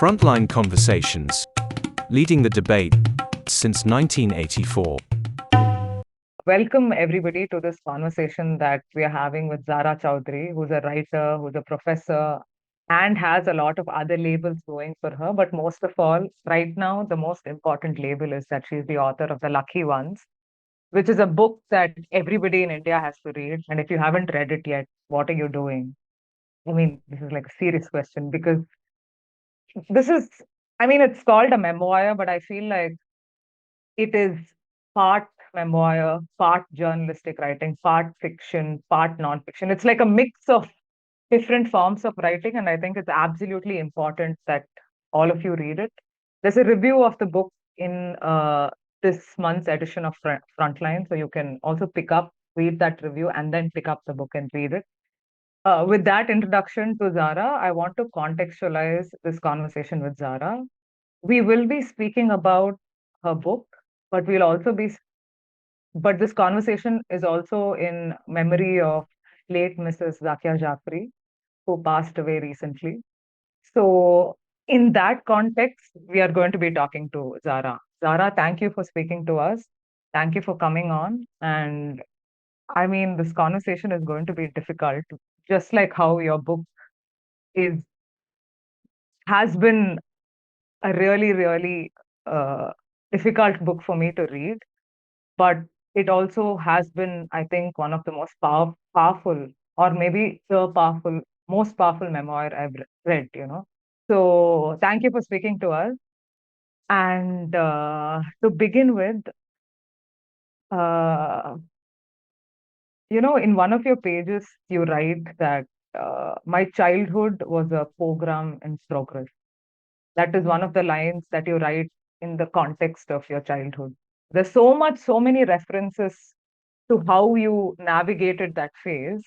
Frontline Conversations, leading the debate since 1984. Welcome everybody to this conversation that we are having with Zara Chowdhary, who's a writer, who's a professor, and has a lot of other labels going for her. But most of all, right now, the most important label is that she's the author of The Lucky Ones, which is a book that everybody in India has to read. And if you haven't read it yet, what are you doing? I mean, this is like a serious question because this is, it's called a memoir, but I feel like it is part memoir, part journalistic writing, part fiction, part non-fiction. It's like a mix of different forms of writing, and I think it's absolutely important that all of you read it. There's a review of the book in this month's edition of Frontline, so you can also read that review, and then pick up the book and read it. With that introduction to Zara, I want to contextualize this conversation with Zara. We will be speaking about her book, but but this conversation is also in memory of late Mrs. Zakia Jafri, who passed away recently. So, in that context, we are going to be talking to Zara. Zara, thank you for speaking to us. Thank you for coming on. And this conversation is going to be difficult, just like how your book is has been a really, really difficult book for me to read. But it also has been, I think, one of the most powerful, or maybe most powerful memoir I've read. So thank you for speaking to us. And to begin with, uh, in one of your pages, you write that my childhood was a program in progress. That is one of the lines that you write in the context of your childhood. There's so many references to how you navigated that phase.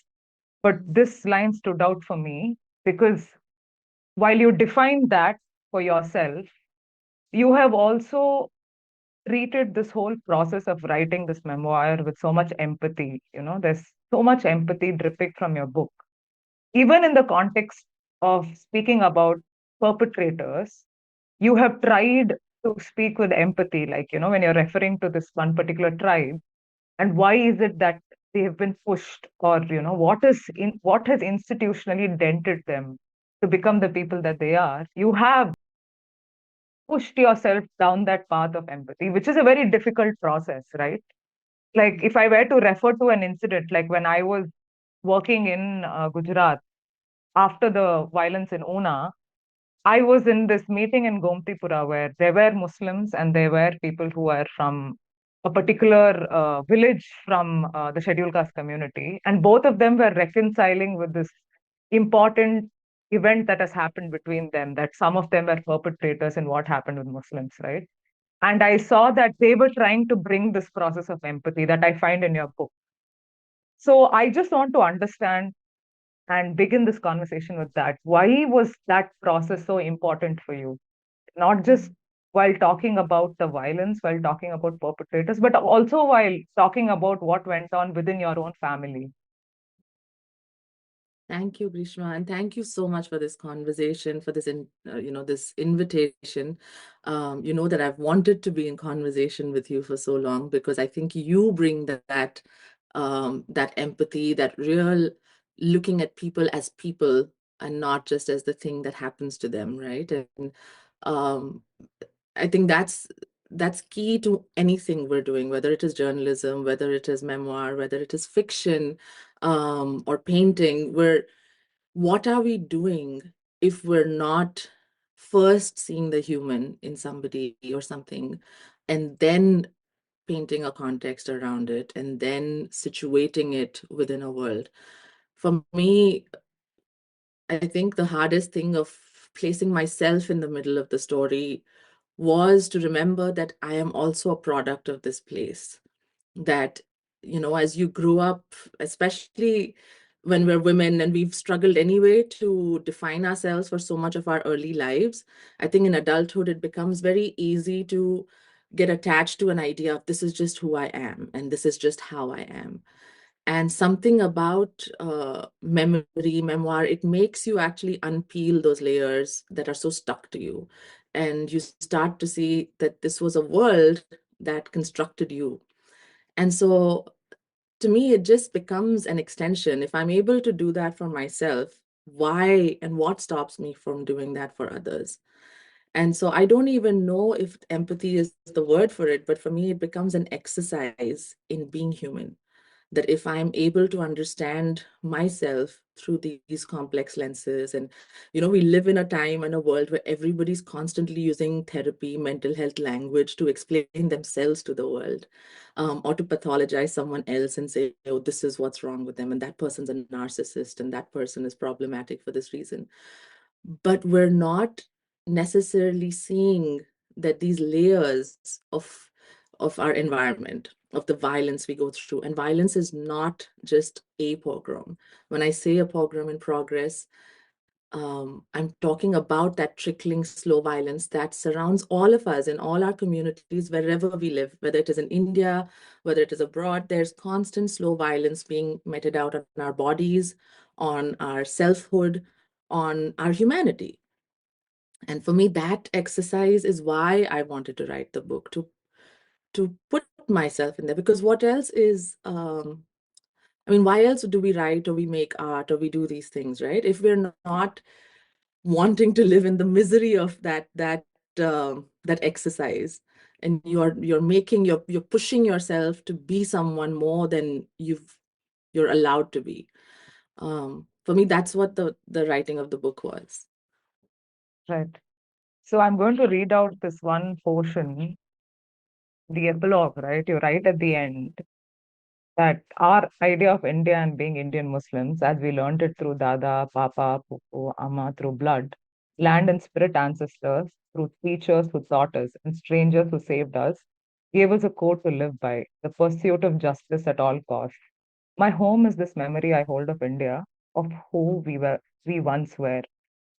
But this line stood out for me because while you define that for yourself, you have also treated this whole process of writing this memoir with so much empathy. There's so much empathy dripping from your book. Even in the context of speaking about perpetrators, you have tried to speak with empathy, like, when you're referring to this one particular tribe, and why is it that they have been pushed, or what has institutionally dented them to become the people that they are. You have pushed yourself down that path of empathy, which is a very difficult process, right? Like, if I were to refer to an incident, like when I was working in Gujarat after the violence in Una, I was in this meeting in Gomtipura where there were Muslims and there were people who were from a particular village from the scheduled caste community. And both of them were reconciling with this important event that has happened between them, that some of them were perpetrators in what happened with Muslims, right? And I saw that they were trying to bring this process of empathy that I find in your book. So I just want to understand and begin this conversation with that. Why was that process so important for you? Not just while talking about the violence, while talking about perpetrators, but also while talking about what went on within your own family. Thank you, Greeshma, and thank you so much for this conversation, for this, this invitation. You know that I've wanted to be in conversation with you for so long because I think you bring that empathy, that real looking at people as people and not just as the thing that happens to them, right? And um, I think that's key to anything we're doing, whether it is journalism, whether it is memoir, whether it is fiction, or painting. What are we doing if we're not first seeing the human in somebody or something, and then painting a context around it, and then situating it within a world? For me, I think the hardest thing of placing myself in the middle of the story was to remember that I am also a product of this place. That, as you grow up, especially when we're women and we've struggled anyway to define ourselves for so much of our early lives, I think in adulthood, it becomes very easy to get attached to an idea of this is just who I am and this is just how I am. And something about memory, memoir, it makes you actually unpeel those layers that are so stuck to you. And you start to see that this was a world that constructed you. And so to me, it just becomes an extension. If I'm able to do that for myself, why and what stops me from doing that for others? And so I don't even know if empathy is the word for it, but for me, it becomes an exercise in being human. That if I'm able to understand myself through these complex lenses, and we live in a time and a world where everybody's constantly using therapy, mental health language to explain themselves to the world, or to pathologize someone else and say, oh, this is what's wrong with them, and that person's a narcissist, and that person is problematic for this reason. But we're not necessarily seeing that these layers of our environment, of the violence we go through. And violence is not just a pogrom. When I say a pogrom in progress, I'm talking about that trickling slow violence that surrounds all of us in all our communities, wherever we live, whether it is in India, whether it is abroad. There's constant slow violence being meted out on our bodies, on our selfhood, on our humanity. And for me, that exercise is why I wanted to write the book, to put myself in there. Because what else is, why else do we write or we make art or we do these things, right? If we're not wanting to live in the misery of that exercise, and you're pushing yourself to be someone more than you're allowed to be. For me, that's what the writing of the book was. Right. So I'm going to read out this one portion, the epilogue, right? You write at the end that our idea of India and being Indian Muslims, as we learned it through Dada, Papa, Pupu, Amma, through blood, land and spirit ancestors, through teachers who taught us, and strangers who saved us, gave us a code to live by, the pursuit of justice at all costs. My home is this memory I hold of India, of who we once were.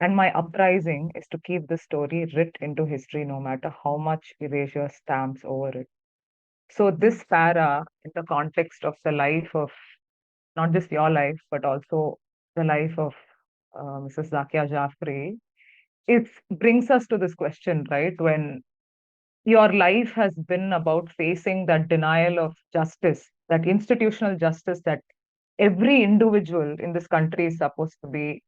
And my uprising is to keep the story writ into history no matter how much erasure stamps over it. So this para, in the context of the life of not just your life, but also the life of Mrs. Zakia Jafri, it brings us to this question, right? When your life has been about facing that denial of justice, that institutional justice that every individual in this country is supposed to be,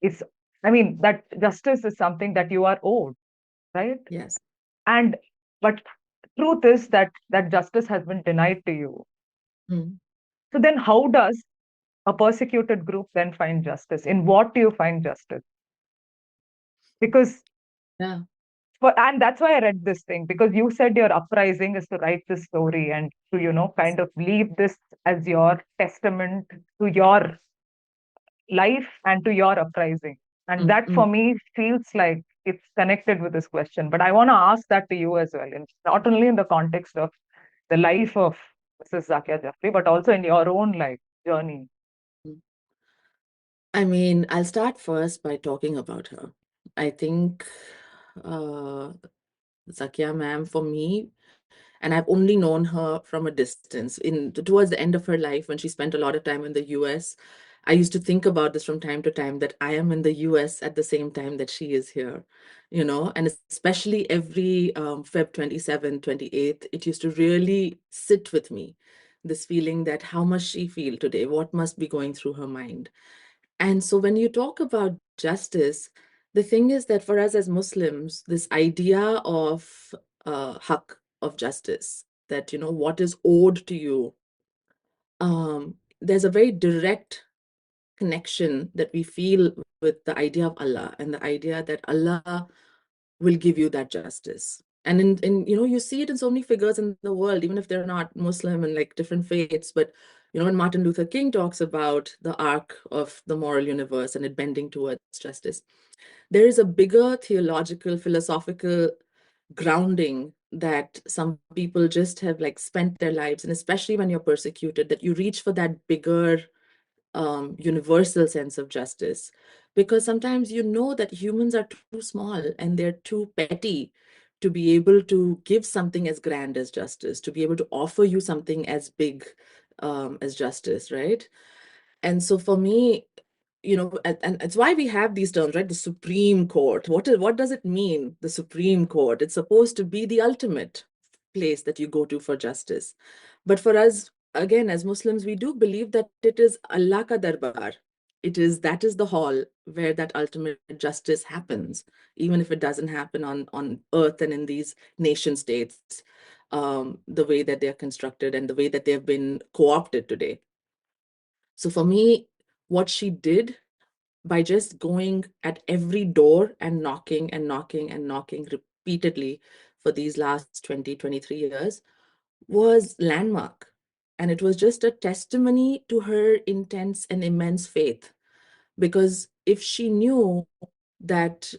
is, that justice is something that you are owed, right? Yes. And, but truth is that that justice has been denied to you. Mm. So then how does a persecuted group then find justice? In what do you find justice? Because Yeah. and that's why I read this thing, because you said your uprising is to write this story and to, kind of leave this as your testament to your life and to your uprising. And that for me feels like it's connected with this question. But I want to ask that to you as well, and not only in the context of the life of Mrs. Zakia Jafri, but also in your own life journey. I'll start first by talking about her. I think Zakia ma'am, for me, and I've only known her from a distance. Towards the end of her life, when she spent a lot of time in the US, I used to think about this from time to time, that I am in the US at the same time that she is here, and especially every Feb 27, 28th, it used to really sit with me, this feeling that how must she feel today? What must be going through her mind? And so when you talk about justice, the thing is that for us as Muslims, this idea of haq, of justice, that, what is owed to you, there's a very direct connection that we feel with the idea of Allah, and the idea that Allah will give you that justice. And you see it in so many figures in the world, even if they're not Muslim and like different faiths. But when Martin Luther King talks about the arc of the moral universe and it bending towards justice, there is a bigger theological, philosophical grounding that some people just have like spent their lives, and especially when you're persecuted, that you reach for that bigger universal sense of justice, because sometimes that humans are too small and they're too petty to be able to give something as grand as justice, to be able to offer you something as big as justice, right? And so for me, and it's why we have these terms, right? The Supreme Court. What does it mean, the Supreme Court? It's supposed to be the ultimate place that you go to for justice. But for us, again, as Muslims, we do believe that it is Allah ka darbar. That is the hall where that ultimate justice happens, even if it doesn't happen on earth and in these nation states, the way that they're constructed and the way that they've been co-opted today. So for me, what she did by just going at every door and knocking and knocking and knocking repeatedly for these last 20, 23 years was landmark. And it was just a testimony to her intense and immense faith. Because if she knew that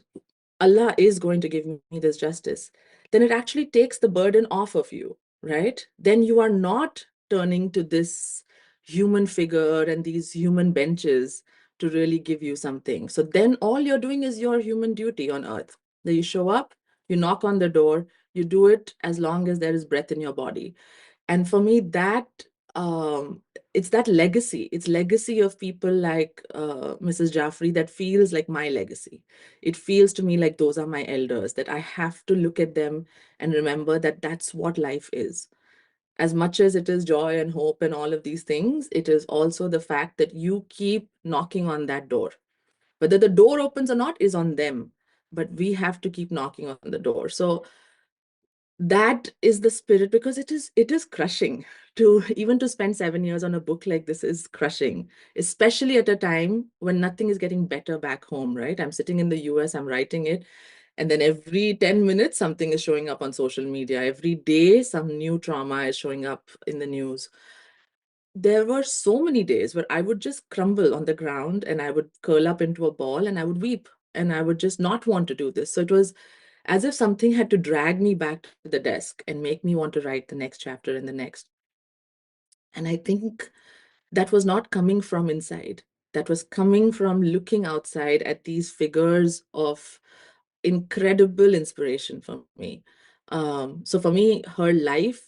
Allah is going to give me this justice, then it actually takes the burden off of you, right? Then you are not turning to this human figure and these human benches to really give you something. So then all you're doing is your human duty on earth. That you show up, you knock on the door, you do it as long as there is breath in your body. And for me, it's that legacy. It's legacy of people like Mrs. Jafri that feels like my legacy. It feels to me like those are my elders, that I have to look at them and remember that that's what life is. As much as it is joy and hope and all of these things, it is also the fact that you keep knocking on that door. Whether the door opens or not is on them, but we have to keep knocking on the door. So that is the spirit, because it is crushing to even to spend 7 years on a book like this is crushing, especially at a time when nothing is getting better back home, right? I'm sitting in the US, I'm writing it, and then every 10 minutes something is showing up on social media. Every day some new trauma is showing up in the news. There were so many days where I would just crumble on the ground and I would curl up into a ball and I would weep and I would just not want to do this. So it was as if something had to drag me back to the desk and make me want to write the next chapter and the next. And I think that was not coming from inside. That was coming from looking outside at these figures of incredible inspiration for me. So for me, her life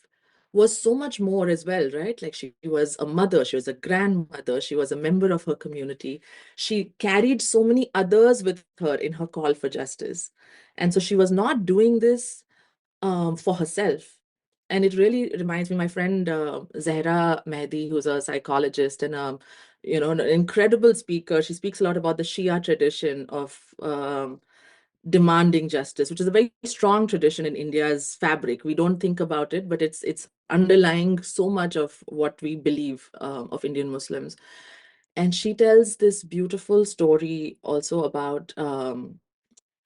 was so much more as well, right? Like she was a mother, she was a grandmother, she was a member of her community. She carried so many others with her in her call for justice. And so she was not doing this for herself. And it really reminds me, my friend Zahra Mehdi, who's a psychologist and an incredible speaker. She speaks a lot about the Shia tradition of demanding justice, which is a very strong tradition in India's fabric. We don't think about it, but it's underlying so much of what we believe of Indian Muslims. And she tells this beautiful story also about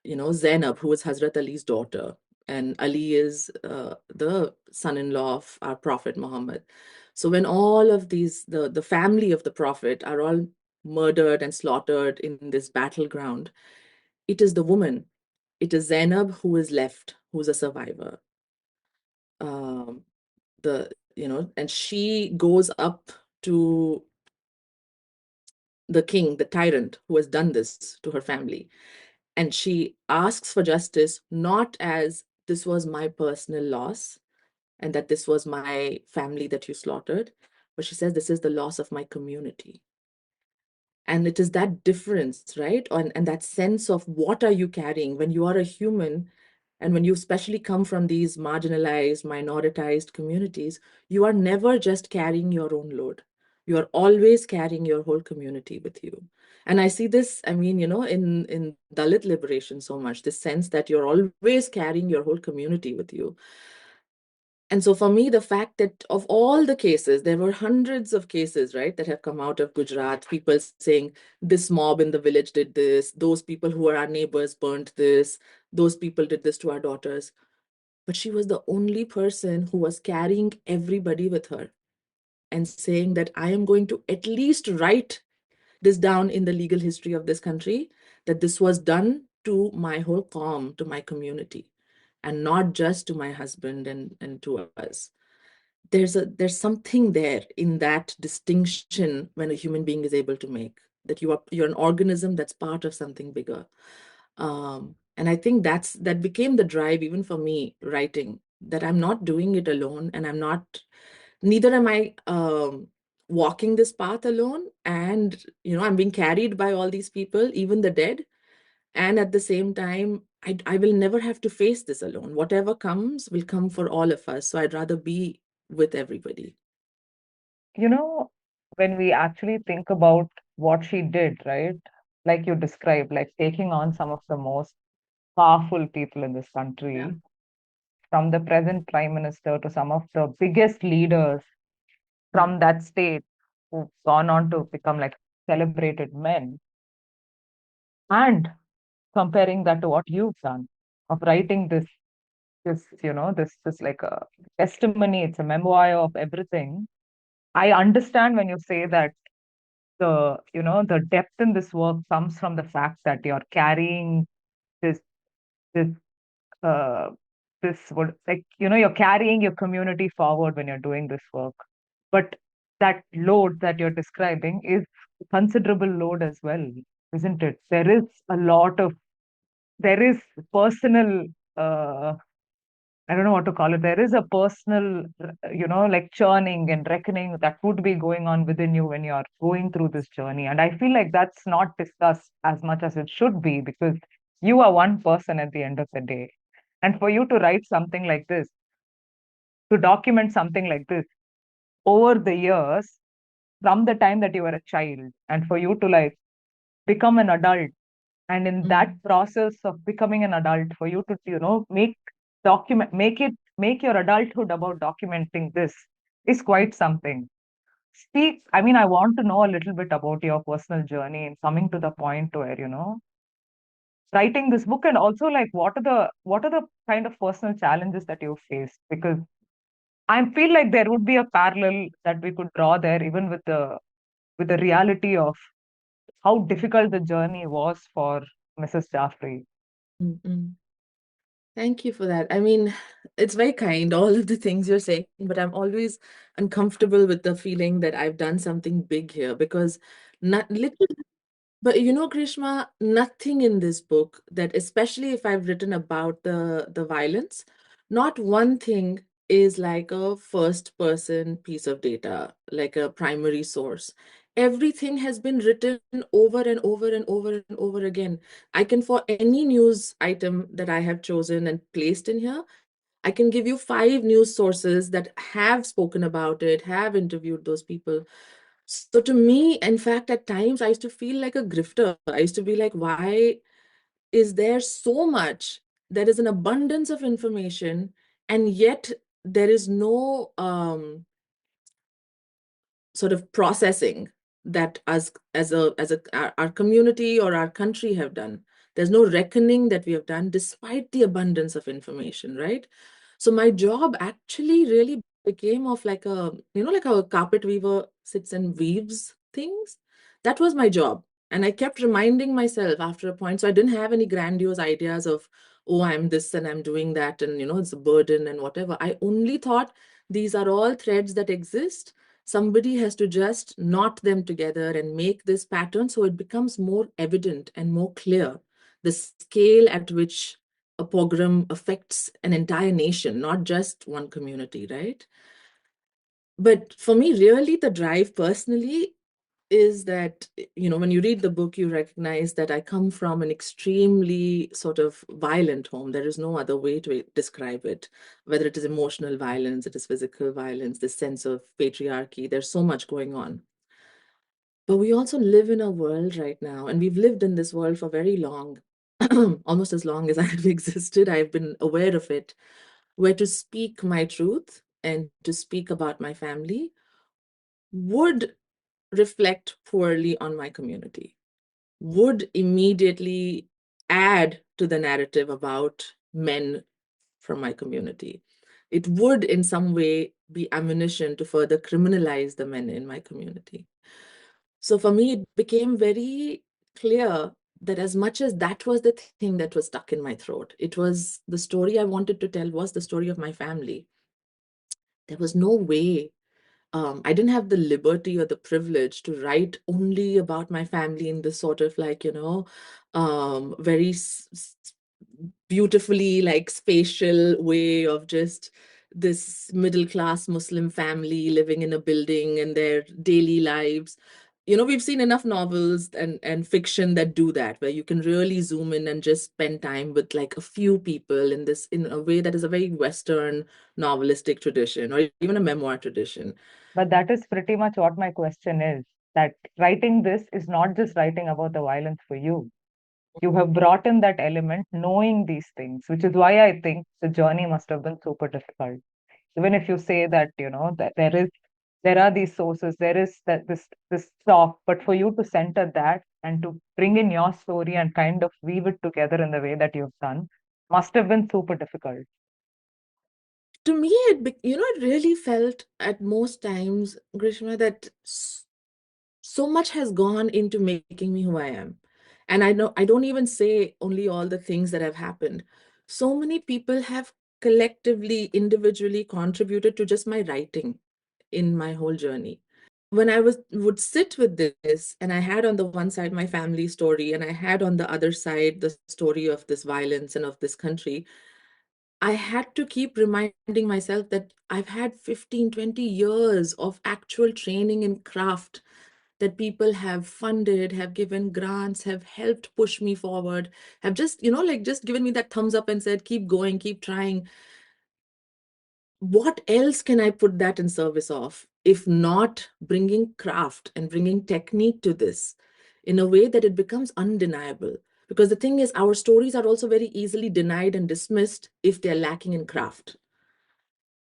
Zainab, who is Hazrat Ali's daughter, and Ali is the son-in-law of our Prophet Muhammad. So when all of these, the family of the Prophet are all murdered and slaughtered in this battleground, it is the woman, it is Zainab who is left, who's a survivor. And she goes up to the king, the tyrant who has done this to her family. And she asks for justice, not as this was my personal loss and that this was my family that you slaughtered, but she says this is the loss of my community. And it is that difference, right? And that sense of what are you carrying when you are a human, and when you especially come from these marginalized, minoritized communities, you are never just carrying your own load. You are always carrying your whole community with you. And I see this, in Dalit liberation so much, this sense that you're always carrying your whole community with you. And so for me, the fact that of all the cases, there were hundreds of cases, right, that have come out of Gujarat, people saying this mob in the village did this, those people who are our neighbors burnt this, those people did this to our daughters. But she was the only person who was carrying everybody with her and saying that I am going to at least write this down in the legal history of this country, that this was done to my whole qawm, to my community, and not just to my husband and to us. There's something there in that distinction when a human being is able to make, that you're an organism that's part of something bigger. And I think that became the drive even for me writing, that I'm not doing it alone, and I'm not neither am I walking this path alone, and I'm being carried by all these people, even the dead. And at the same time, I will never have to face this alone. Whatever comes will come for all of us. So I'd rather be with everybody. When we actually think about what she did, right? Like you described, like taking on some of the most powerful people in this country, from the present prime minister to some of the biggest leaders from that state who've gone on to become like celebrated men, and comparing that to what you've done of writing this like a testimony, it's a memoir of everything. I understand when you say that the depth in this work comes from the fact that you're carrying this this uh this would like you're carrying your community forward when you're doing this work. But that load that you're describing is a considerable load as well, isn't it? There is personal, I don't know what to call it. There is a personal, like churning and reckoning that would be going on within you when you're going through this journey. And I feel like that's not discussed as much as it should be, because you are one person at the end of the day. And for you to write something like this, to document something like this over the years, from the time that you were a child, and for you to like become an adult, and in that process of becoming an adult, for you to make your adulthood about documenting this is quite something. I mean, I want to know a little bit about your personal journey and coming to the point where writing this book, and also like what are the kind of personal challenges that you faced, because I feel like there would be a parallel that we could draw there, even with the reality of how difficult the journey was for Mrs. Jaffrey. Mm-mm. Thank you for that. I mean, it's very kind, all of the things you're saying, but I'm always uncomfortable with the feeling that I've done something big here, because not literally, but Grishma, nothing in this book that, especially if I've written about the violence, not one thing is like a first person piece of data, like a primary source. Everything has been written over and over and over and over again. I can, for any news item that I have chosen and placed in here, I can give you 5 news sources that have spoken about it, have interviewed those people. So to me, in fact, at times I used to feel like a grifter. I used to be like, why is there so much? There is an abundance of information, and yet there is no sort of processing that us as our community or our country have done. There's no reckoning that we have done despite the abundance of information, right? So my job actually really became of like like how a carpet weaver sits and weaves things. That was my job. And I kept reminding myself after a point. So I didn't have any grandiose ideas of, oh, I'm this and I'm doing that, and it's a burden and whatever. I only thought these are all threads that exist. Somebody has to just knot them together and make this pattern so it becomes more evident and more clear. The scale at which a pogrom affects an entire nation, not just one community, right? But for me, really, the drive personally is that, when you read the book, you recognize that I come from an extremely sort of violent home. There is no other way to describe it, whether it is emotional violence, it is physical violence, this sense of patriarchy. There's so much going on. But we also live in a world right now, and we've lived in this world for very long, almost as long as I've existed. I've been aware of it, where to speak my truth and to speak about my family would reflect poorly on my community, would immediately add to the narrative about men from my community. It would, in some way, be ammunition to further criminalize the men in my community. So for me, it became very clear that as much as that was the thing that was stuck in my throat, it was the story I wanted to tell was the story of my family. There was no way I didn't have the liberty or the privilege to write only about my family in this sort of like, very beautifully like spatial way of just this middle-class Muslim family living in a building and their daily lives. We've seen enough novels and fiction that do that, where you can really zoom in and just spend time with like a few people in a way that is a very Western novelistic tradition or even a memoir tradition. But that is pretty much what my question is, that writing this is not just writing about the violence for you. You have brought in that element knowing these things, which is why I think the journey must have been super difficult. Even if you say that, that there are these sources, there is that this talk, but for you to center that and to bring in your story and kind of weave it together in the way that you've done must have been super difficult. To me, it really felt at most times, Grishma, that so much has gone into making me who I am. And I don't even say only all the things that have happened. So many people have collectively, individually contributed to just my writing in my whole journey. When I would sit with this, and I had on the one side my family story, and I had on the other side the story of this violence and of this country, I had to keep reminding myself that I've had 15, 20 years of actual training in craft that people have funded, have given grants, have helped push me forward, have just, just given me that thumbs up and said, keep going, keep trying. What else can I put that in service of, if not bringing craft and bringing technique to this in a way that it becomes undeniable? Because the thing is, our stories are also very easily denied and dismissed if they're lacking in craft.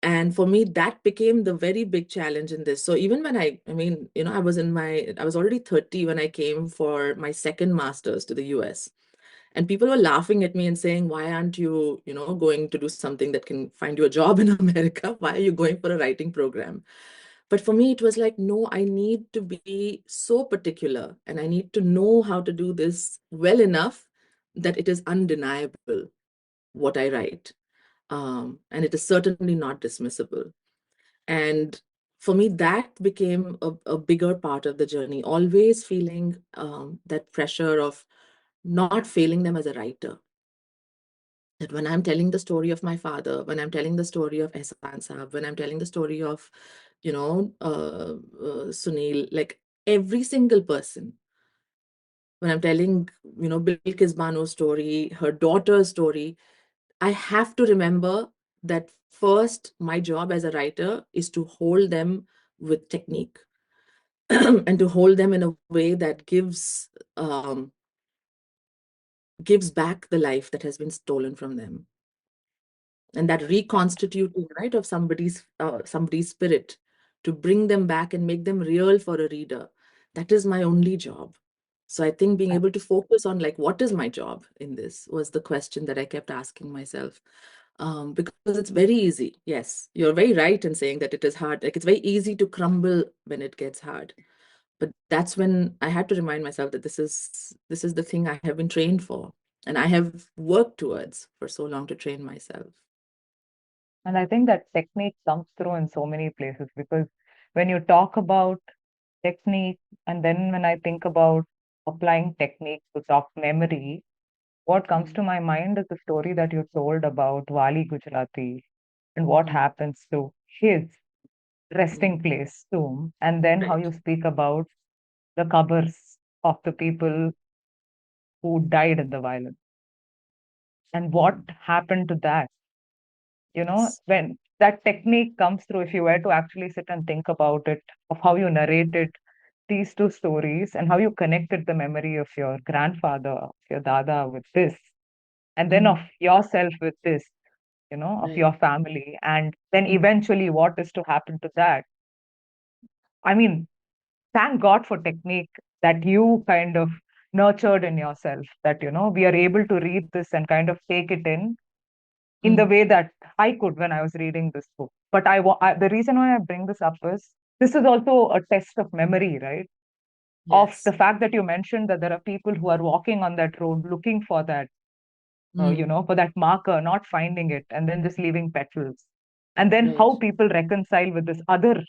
And for me, that became the very big challenge in this. So even when I was already 30 when I came for my second master's to the US. And people were laughing at me and saying, why aren't you, going to do something that can find you a job in America? Why are you going for a writing program? But for me, it was like, no, I need to be so particular and I need to know how to do this well enough that it is undeniable what I write. And it is certainly not dismissible. And for me, that became a bigger part of the journey, always feeling that pressure of not failing them as a writer. That when I'm telling the story of my father, when I'm telling the story of Ehsan Saab, when I'm telling the story of, Sunil, like every single person, when I'm telling, Bilkis Banu's story, her daughter's story, I have to remember that first, my job as a writer is to hold them with technique and to hold them in a way that gives back the life that has been stolen from them. And that reconstituting, right, of somebody's spirit, to bring them back and make them real for a reader. That is my only job. So I think being able to focus on like, what is my job in this was the question that I kept asking myself. Because it's very easy. Yes, you're very right in saying that it is hard. Like, it's very easy to crumble when it gets hard. But that's when I had to remind myself that this is the thing I have been trained for. And I have worked towards for so long to train myself. And I think that technique comes through in so many places, because when you talk about technique, and then when I think about applying technique to talk memory, what comes to my mind is the story that you told about Wali Gujarati and what happens to his resting place, tomb, and then how you speak about the qabrs of the people who died in the violence and what happened to that. Yes. When that technique comes through, if you were to actually sit and think about it, of how you narrated these two stories and how you connected the memory of your grandfather, of your dada with this, and then of yourself with this, of Right. your family, and then eventually what is to happen to that. I mean, thank God for technique that you kind of nurtured in yourself, that, we are able to read this and kind of take it in the way that I could when I was reading this book. But the reason why I bring this up is this is also a test of memory, right? Of Yes. the fact that you mentioned that there are people who are walking on that road looking for that, for that marker, not finding it, and then just leaving petals. And then Right. how people reconcile with this other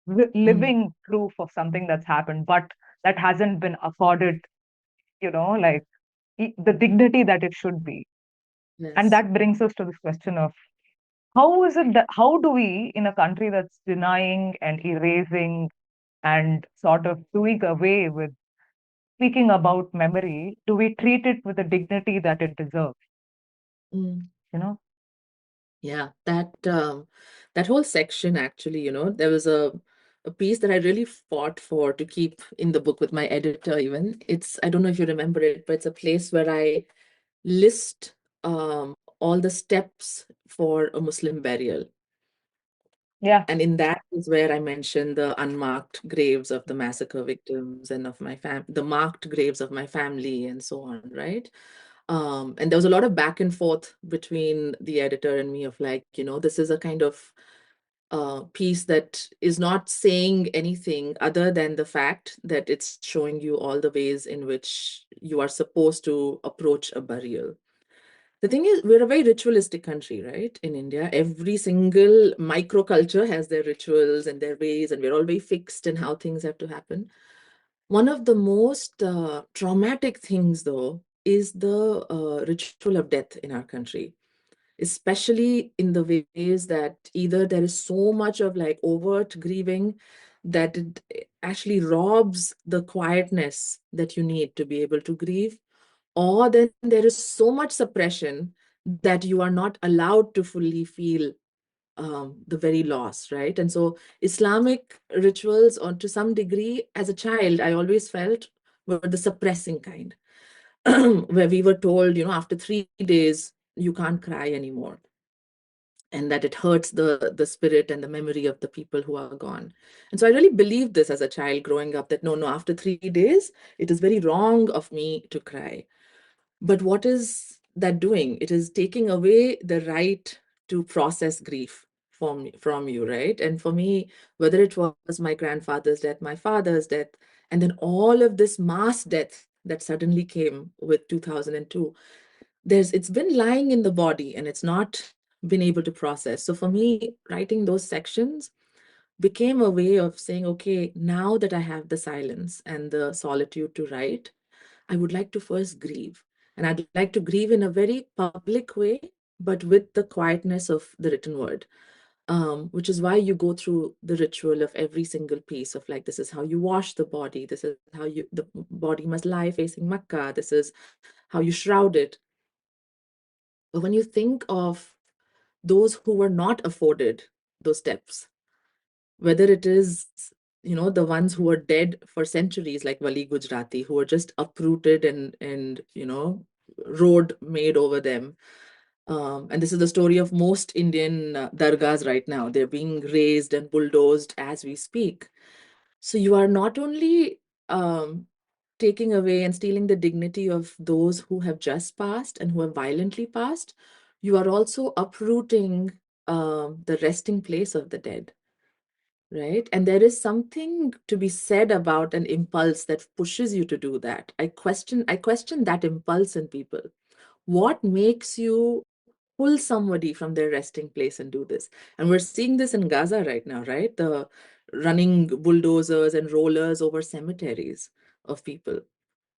living proof of something that's happened, but that hasn't been accorded, like the dignity that it should be. And Yes. that brings us to this question of how is it that, how do we, in a country that's denying and erasing and sort of doing away with speaking about memory, do we treat it with the dignity that it deserves? Mm. You know? Yeah, that whole section actually, there was a piece that I really fought for to keep in the book with my editor even. I don't know if you remember it, but it's a place where I list all the steps for a Muslim burial. Yeah. And in that is where I mentioned the unmarked graves of the massacre victims and of the marked graves of my family and so on, right? And there was a lot of back and forth between the editor and me of like, this is a kind of piece that is not saying anything other than the fact that it's showing you all the ways in which you are supposed to approach a burial. The thing is, we're a very ritualistic country, right? In India, every single microculture has their rituals and their ways, and we're all very fixed in how things have to happen. One of the most traumatic things, though, is the ritual of death in our country, especially in the ways that either there is so much of like overt grieving that it actually robs the quietness that you need to be able to grieve, or then there is so much suppression that you are not allowed to fully feel the very loss, right? And so Islamic rituals, or to some degree, as a child, I always felt were the suppressing kind, where we were told, after 3 days, you can't cry anymore, and that it hurts the spirit and the memory of the people who are gone. And so I really believed this as a child growing up, that no, after 3 days, it is very wrong of me to cry. But what is that doing? It is taking away the right to process grief from you, right? And for me, whether it was my grandfather's death, my father's death, and then all of this mass death that suddenly came with 2002, it's been lying in the body and it's not been able to process. So for me, writing those sections became a way of saying, okay, now that I have the silence and the solitude to write, I would like to first grieve. And I'd like to grieve in a very public way, but with the quietness of the written word, which is why you go through the ritual of every single piece of like, this is how you wash the body. This is how the body must lie facing Makkah. This is how you shroud it. But when you think of those who were not afforded those steps, whether it is, the ones who are dead for centuries, like Wali Gujarati, who are just uprooted and road made over them. And this is the story of most Indian dargahs right now. They're being razed and bulldozed as we speak. So you are not only taking away and stealing the dignity of those who have just passed and who have violently passed, you are also uprooting the resting place of the dead. Right. And there is something to be said about an impulse that pushes you to do that. I question that impulse in people. What makes you pull somebody from their resting place and do this? And we're seeing this in Gaza right now, right? The running bulldozers and rollers over cemeteries of people.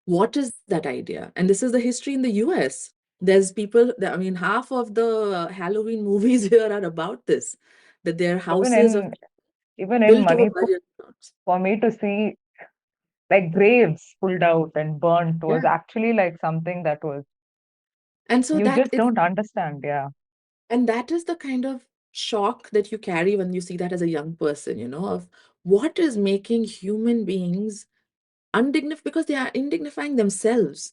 What is that idea? And this is the history in the US. There's people that, I mean, half of the Halloween movies here are about this, that their Even houses of in even in built over Manipur, burial grounds. for me to see like graves pulled out and burnt was Yeah. actually like something that was, And so you that just is don't understand. Yeah. and that is the kind of shock that you carry when you see that as a young person, of what is making human beings undignified, because they are indignifying themselves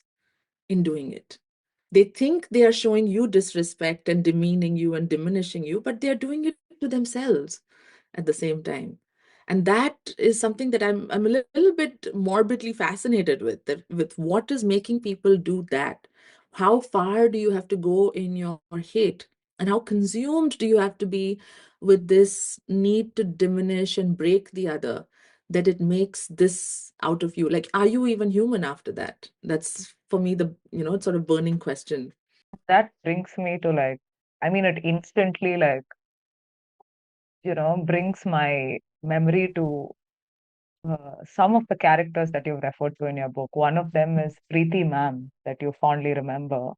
in doing it. They think they are showing you disrespect and demeaning you and diminishing you, but they are doing it to themselves at the same time. And that is something that I'm a little bit morbidly fascinated with, that with what is making people do that. How far do you have to go in your hate? And how consumed do you have to be with this need to diminish and break the other, that it makes this out of you? Like, are you even human after that? That's for me the, sort of burning question. That brings me to like, I mean, it instantly like, brings my memory to some of the characters that you've referred to in your book. One of them is Preeti Ma'am, that you fondly remember.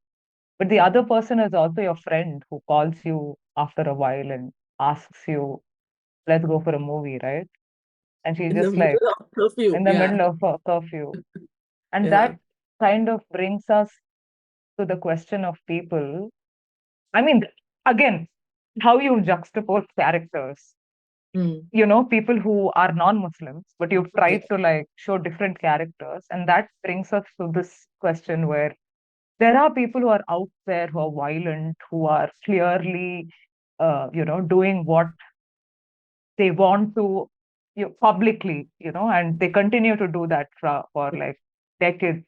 but the other person is also your friend who calls you after a while and asks you, let's go for a movie, right? And she's In the just like middle of curfew. in the Yeah. middle of a curfew. And Yeah. that kind of brings us to the question of people. I mean, again, how you juxtapose characters. Mm. People who are non-Muslims, but you've Yeah. tried to like show different characters. And that brings us to this question where there are people who are out there who are violent, who are clearly, doing what they want to publicly, and they continue to do that for like decades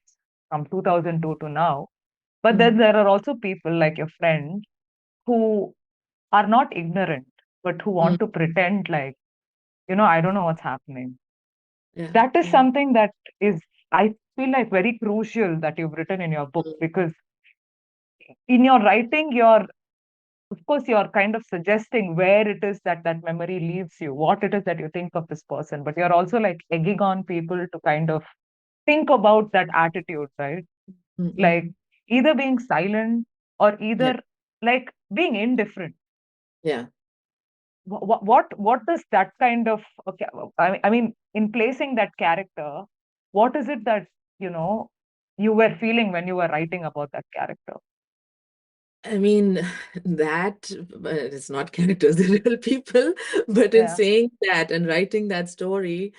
from 2002 to now. But then Mm. there are also people like your friend who are not ignorant, but who Mm. want to pretend like, I don't know what's happening. Yeah. That is Yeah. something that is, I feel like, very crucial that you've written in your book, Mm. because in your writing, of course, you're kind of suggesting where it is that that memory leaves you, what it is that you think of this person, but you're also like egging on people to kind of think about that attitude, right? Mm. Like Mm. either being silent or Yeah. either like being indifferent. Yeah. What does that kind of, okay, I mean, in placing that character, what is it that, you know, you were feeling when you were writing about that character? I mean, that it's not characters, they're real people. But in Yeah. saying that and writing that story,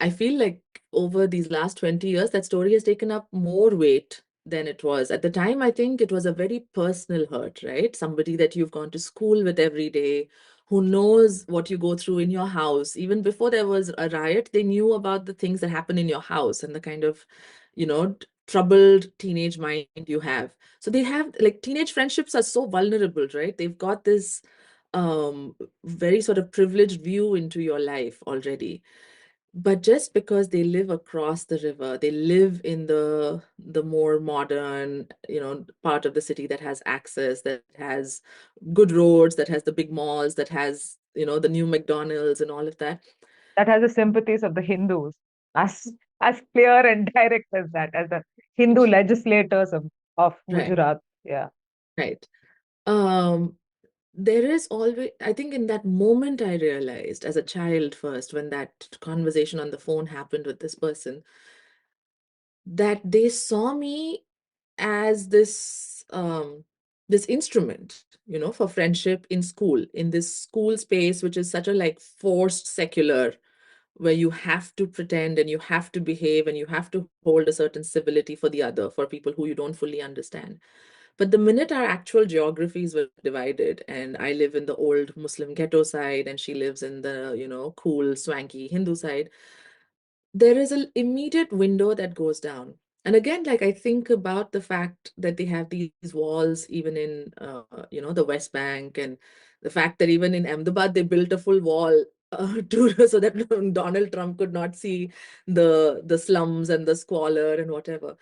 I feel like over these last 20 years, that story has taken up more weight than it was. At the time, I think it was a very personal hurt, right? Somebody that you've gone to school with every day, who knows what you go through in your house. Even before there was a riot, they knew about the things that happen in your house and the kind of, troubled teenage mind you have. So they have, like, teenage friendships are so vulnerable, right? They've got this very sort of privileged view into your life already. But just because they live across the river, they live in the more modern, part of the city that has access, that has good roads, that has the big malls, that has, the new McDonald's and all of that. That has the sympathies of the Hindus, as clear and direct as that, as the Hindu legislators of Right, Gujarat. Yeah. right. Um, there is always, I think in that moment I realized as a child first, when that conversation on the phone happened with this person, that they saw me as this instrument, for friendship in school, in this school space, which is such a like forced secular, where you have to pretend and you have to behave and you have to hold a certain civility for the other, for people who you don't fully understand. But the minute our actual geographies were divided, and I live in the old Muslim ghetto side and she lives in the, cool, swanky Hindu side, there is an immediate window that goes down. And again, like, I think about the fact that they have these walls even in, the West Bank, and the fact that even in Ahmedabad, they built a full wall so that Donald Trump could not see the slums and the squalor and whatever.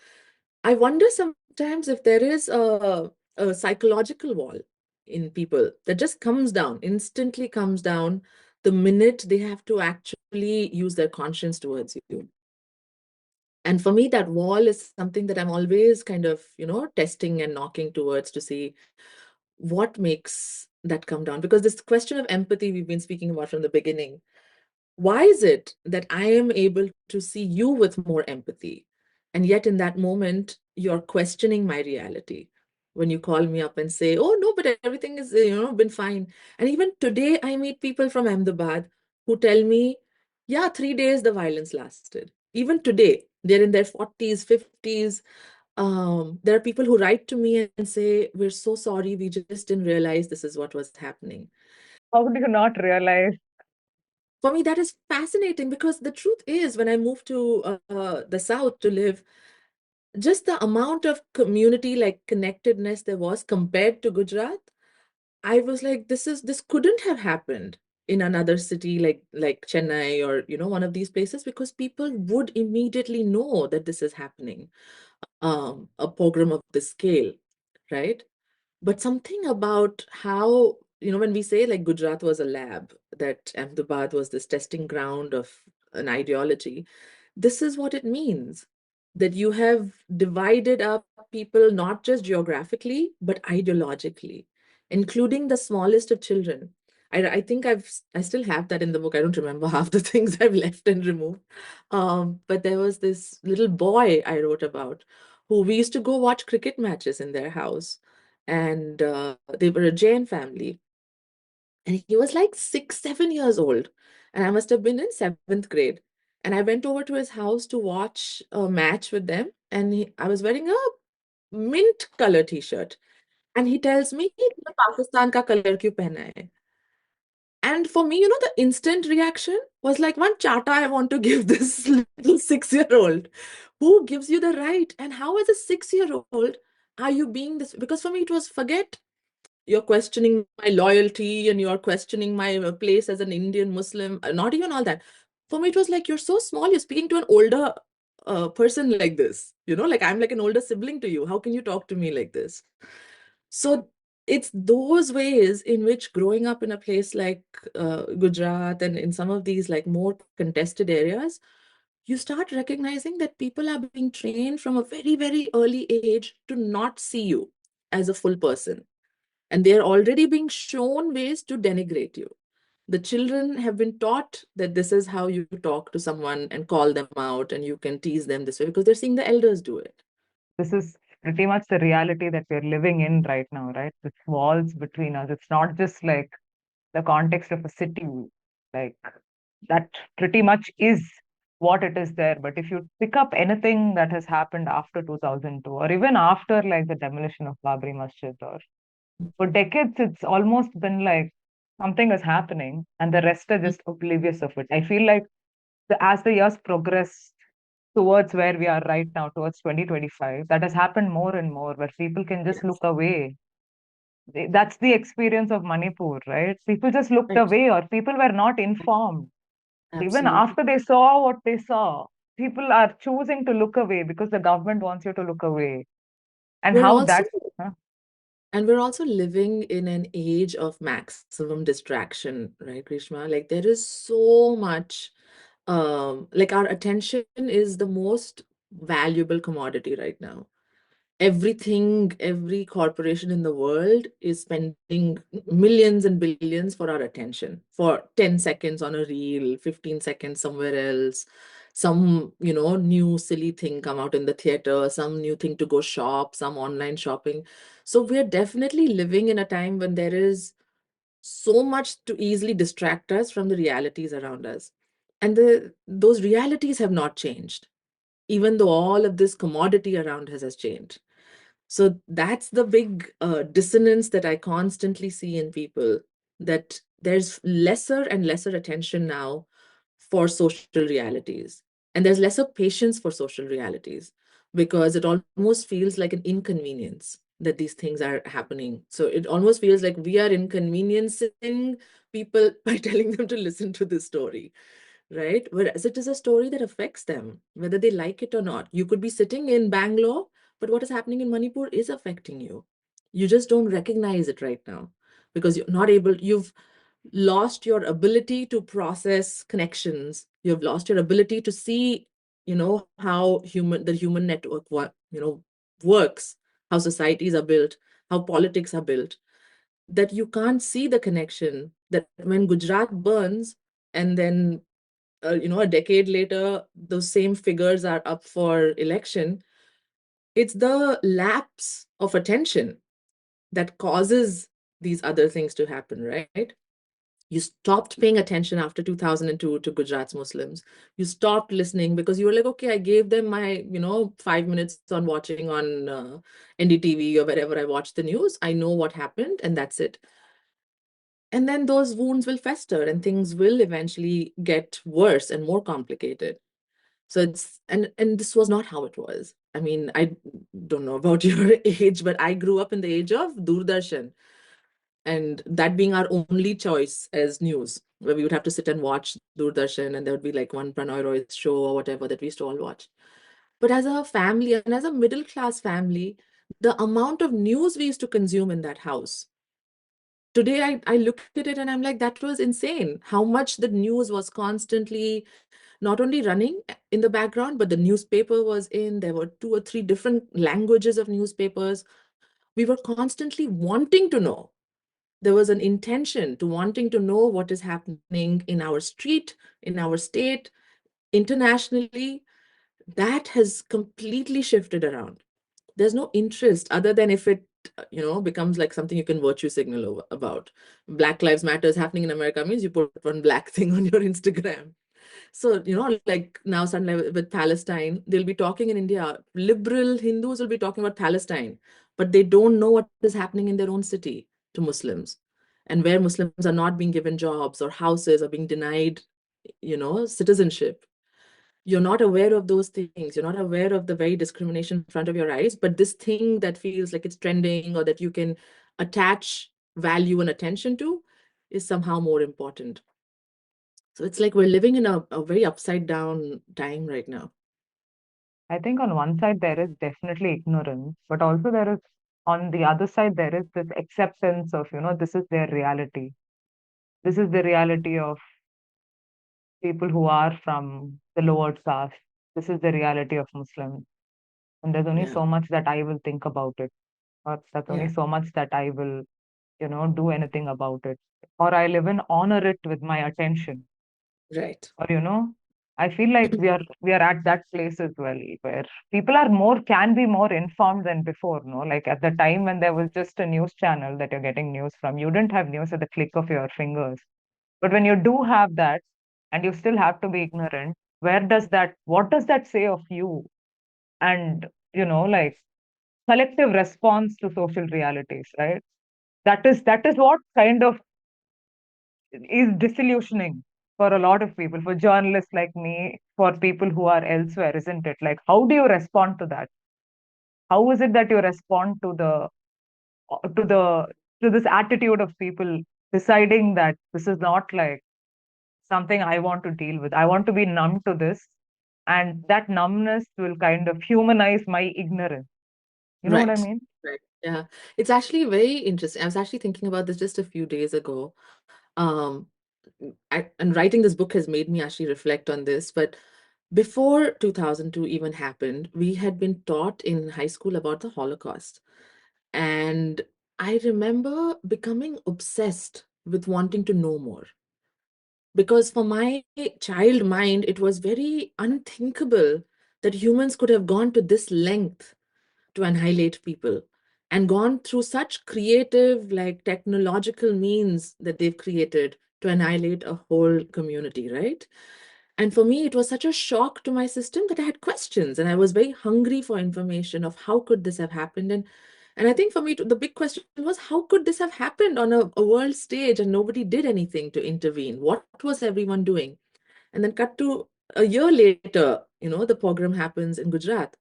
I wonder sometimes if there is a psychological wall in people that just comes down, instantly comes down the minute they have to actually use their conscience towards you. And for me, that wall is something that I'm always kind of, testing and knocking towards to see what makes that come down. Because this question of empathy we've been speaking about from the beginning, why is it that I am able to see you with more empathy? And yet in that moment, you're questioning my reality. When you call me up and say, oh, no, but everything is, been fine. And even today, I meet people from Ahmedabad who tell me, yeah, 3 days the violence lasted. Even today, they're in their 40s, 50s. There are people who write to me and say, we're so sorry, we just didn't realize this is what was happening. How could you not realize? For me, that is fascinating, because the truth is, when I moved to the South to live, just the amount of community like connectedness there was compared to Gujarat, I was like, this couldn't have happened in another city like Chennai, or one of these places, because people would immediately know that this is happening, a program of this scale, right? But something about how, when we say like Gujarat was a lab, that Ahmedabad was this testing ground of an ideology, this is what it means. that you have divided up people not just geographically, but ideologically, including the smallest of children. I think I still have that in the book. I don't remember half the things I've left and removed. But there was this little boy I wrote about who we used to go watch cricket matches in their house. And they were a Jain family. And he was like 6, 7 years old. And I must have been in seventh grade. And I went over to his house to watch a match with them. And I was wearing a mint color t-shirt. And he tells me, "तुमने पाकिस्तान का color क्यों पहना है?" And for me, the instant reaction was like one chata I want to give this little 6-year-old. Who gives you the right? And how, as a 6-year-old, are you being this? Because for me, it was forget you're questioning my loyalty and you're questioning my place as an Indian Muslim, not even all that. For me, it was like, you're so small, you're speaking to an older person like this, like I'm like an older sibling to you. How can you talk to me like this? So it's those ways in which growing up in a place like Gujarat and in some of these like more contested areas, you start recognizing that people are being trained from a very, very early age to not see you as a full person. And they're already being shown ways to denigrate you. The children have been taught that this is how you talk to someone and call them out and you can tease them this way because they're seeing the elders do it. This is pretty much the reality that we're living in right now, right? This walls between us. It's not just like the context of a city, like that pretty much is what it is there. But if you pick up anything that has happened after 2002, or even after like the demolition of Babri Masjid, or for decades, it's almost been like something is happening and the rest are just oblivious of it. I feel like as the years progress towards where we are right now, towards 2025, that has happened more and more, where people can just look Yes. away. That's the experience of Manipur, right? People just looked Right. away, or people were not informed. Even Absolutely. after they saw what they saw, people are choosing to look away because the government wants you to look away. And We're how also that, huh? And we're also living in an age of maximum distraction, right, Grishma? Like there is so much, like our attention is the most valuable commodity right now. Everything, every corporation in the world is spending millions and billions for our attention, for 10 seconds on a reel, 15 seconds somewhere else, some, new silly thing come out in the theater, some new thing to go shop, some online shopping. So we're definitely living in a time when there is so much to easily distract us from the realities around us. And those realities have not changed, even though all of this commodity around us has changed. So that's the big dissonance that I constantly see in people, that there's lesser and lesser attention now for social realities. And there's lesser patience for social realities because it almost feels like an inconvenience that these things are happening. So it almost feels like we are inconveniencing people by telling them to listen to this story, right? Whereas it is a story that affects them, whether they like it or not. You could be sitting in Bangalore, but what is happening in Manipur is affecting you. You just don't recognize it right now because you've lost your ability to process connections. You've lost your ability to see, how the human network, works, how societies are built, how politics are built, that you can't see the connection that when Gujarat burns and then a decade later, those same figures are up for election. It's the lapse of attention that causes these other things to happen, right? You stopped paying attention after 2002 to Gujarat's Muslims. You stopped listening because you were like, okay, I gave them my, 5 minutes on watching on NDTV or wherever I watched the news. I know what happened and that's it. And then those wounds will fester and things will eventually get worse and more complicated. So it's and this was not how it was. I mean, I don't know about your age, but I grew up in the age of Doordarshan, and that being our only choice as news, where we would have to sit and watch Doordarshan, and there would be like one Pranoy Roy's show or whatever that we used to all watch. But as a family and as a middle class family, the amount of news we used to consume in that house today I look at it and I'm like, that was insane. How much the news was constantly not only running in the background, but the newspaper was in. There were 2 or 3 different languages of newspapers. We were constantly wanting to know. There was an intention to wanting to know what is happening in our street, in our state, internationally. That has completely shifted around. There's no interest other than if it becomes like something you can virtue signal about. Black Lives Matter is happening in America means you put one black thing on your Instagram. So, like now suddenly with Palestine, they'll be talking in India. Liberal Hindus will be talking about Palestine, but they don't know what is happening in their own city to Muslims, and where Muslims are not being given jobs or houses or being denied, citizenship. You're not aware of those things. You're not aware of the very discrimination in front of your eyes. But this thing that feels like it's trending or that you can attach value and attention to is somehow more important. So it's like we're living in a very upside down time right now. I think on one side there is definitely ignorance, but also there is, on the other side, there is this acceptance of, this is their reality. This is the reality of people who are from the lower caste. This is the reality of Muslims. And there's only Yeah, so much that I will think about it, or that's only yeah, so much that I will, do anything about it. Or I'll even honor it with my attention. right. Or, I feel like we are at that place as well, where people are can be more informed than before, no? Like at the time when there was just a news channel that you're getting news from, you didn't have news at the click of your fingers. But when you do have that, and you still have to be ignorant, what does that say of you? And, like collective response to social realities, right? That is what kind of is disillusioning for a lot of people, for journalists like me, for people who are elsewhere, isn't it? Like, how do you respond to that? How is it that you respond to the to this attitude of people deciding that this is not like something I want to deal with? I want to be numb to this, and that numbness will kind of humanize my ignorance. You know what I Right. mean? Right. Yeah. It's actually very interesting. I was actually thinking about this just a few days ago. Um, and writing this book has made me actually reflect on this. But before 2002 even happened, we had been taught in high school about the Holocaust. And I remember becoming obsessed with wanting to know more. Because for my child mind, it was very unthinkable that humans could have gone to this length to annihilate people and gone through such creative, like technological means that they've created to annihilate a whole community, right? And for me, it was such a shock to my system that I had questions and I was very hungry for information of how could this have happened. And I think for me, the big question was, how could this have happened on a world stage and nobody did anything to intervene? What was everyone doing? And then cut to a year later, the pogrom happens in Gujarat.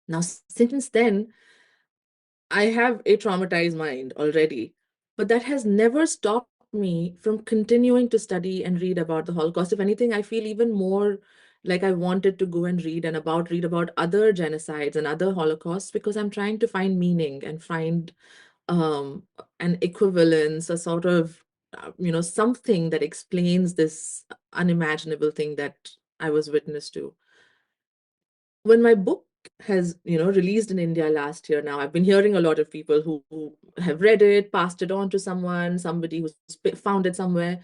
Now, since then, I have a traumatized mind already, but that has never stopped me from continuing to study and read about the Holocaust. If anything, I feel even more like I wanted to go and read about other genocides and other Holocausts because I'm trying to find meaning and find um, an equivalence, a sort of, something that explains this unimaginable thing that I was witness to. When my book has released in India last year, now I've been hearing a lot of people who have read it, passed it on to somebody who's found it somewhere.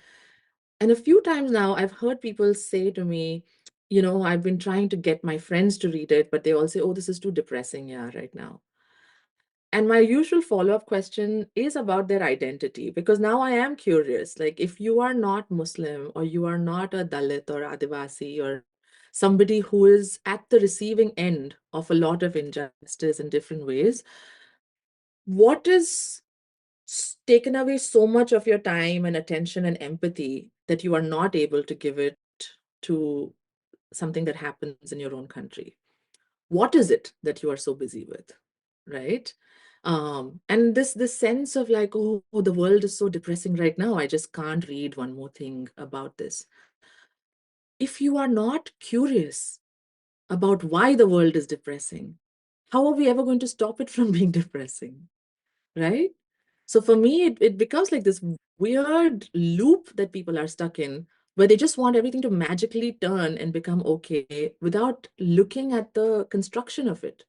And a few times now I've heard people say to me, I've been trying to get my friends to read it, but they all say, oh, this is too depressing, yeah, right now. And my usual follow-up question is about their identity, because now I am curious. Like, if you are not Muslim or you are not a Dalit or Adivasi or somebody who is at the receiving end of a lot of injustice in different ways, what is taken away so much of your time and attention and empathy that you are not able to give it to something that happens in your own country? What is it that you are so busy with, right? And this sense of like, oh, the world is so depressing right now, I just can't read one more thing about this. If you are not curious about why the world is depressing, how are we ever going to stop it from being depressing, right? So for me, it becomes like this weird loop that people are stuck in, where they just want everything to magically turn and become okay without looking at the construction of it,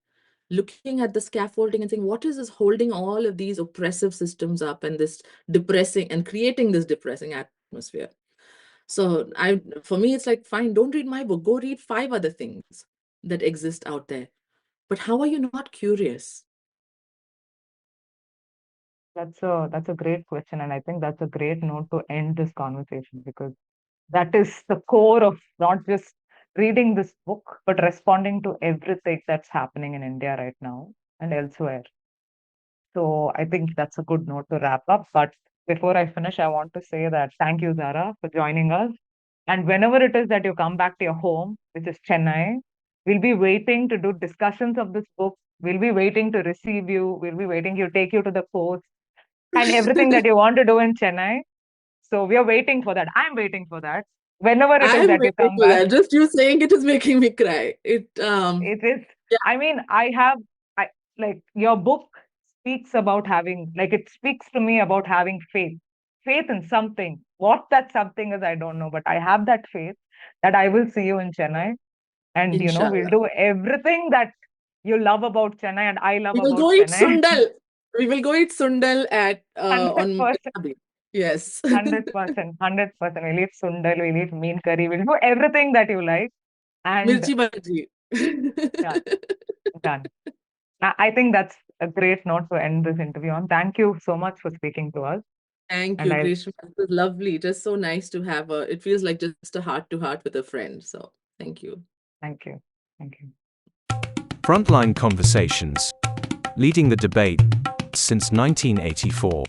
looking at the scaffolding and saying, what is this holding all of these oppressive systems up and this depressing and creating this depressing atmosphere? So for me, it's like, fine, don't read my book, go read 5 other things that exist out there. But how are you not curious? That's a great question, and I think that's a great note to end this conversation, because that is the core of not just reading this book, but responding to everything that's happening in India right now and elsewhere. So I think that's a good note to wrap up. But before I finish, I want to say that thank you, Zara, for joining us. And whenever it is that you come back to your home, which is Chennai, we'll be waiting to do discussions of this book. We'll be waiting to receive you. We'll be waiting to take you to the coast and everything that you want to do in Chennai. So we are waiting for that. I'm waiting for that. Whenever it is I'm that you waiting come for back, that. Just you saying it is making me cry. it is. Yeah. I mean, I like your book speaks about having, like, it speaks to me about having faith in something. What that something is, I don't know, but I have that faith that I will see you in Chennai, and we'll Inshallah. do everything that you love about Chennai and I love We will about go eat Chennai. sundal. We will go eat sundal at on 100%. Memoir. Yes. 100%, 100%. We'll eat sundal, we'll eat mean curry, we'll do everything that you like. And Mirchi bhaji. done, done. I think that's a great note to end this interview on. Thank you so much for speaking to us. Thank And you, I Greeshma. It was lovely. Just so nice to have it feels like just a heart to heart with a friend. So thank you. thank you. Thank you. Frontline Conversations. Leading the debate since 1984.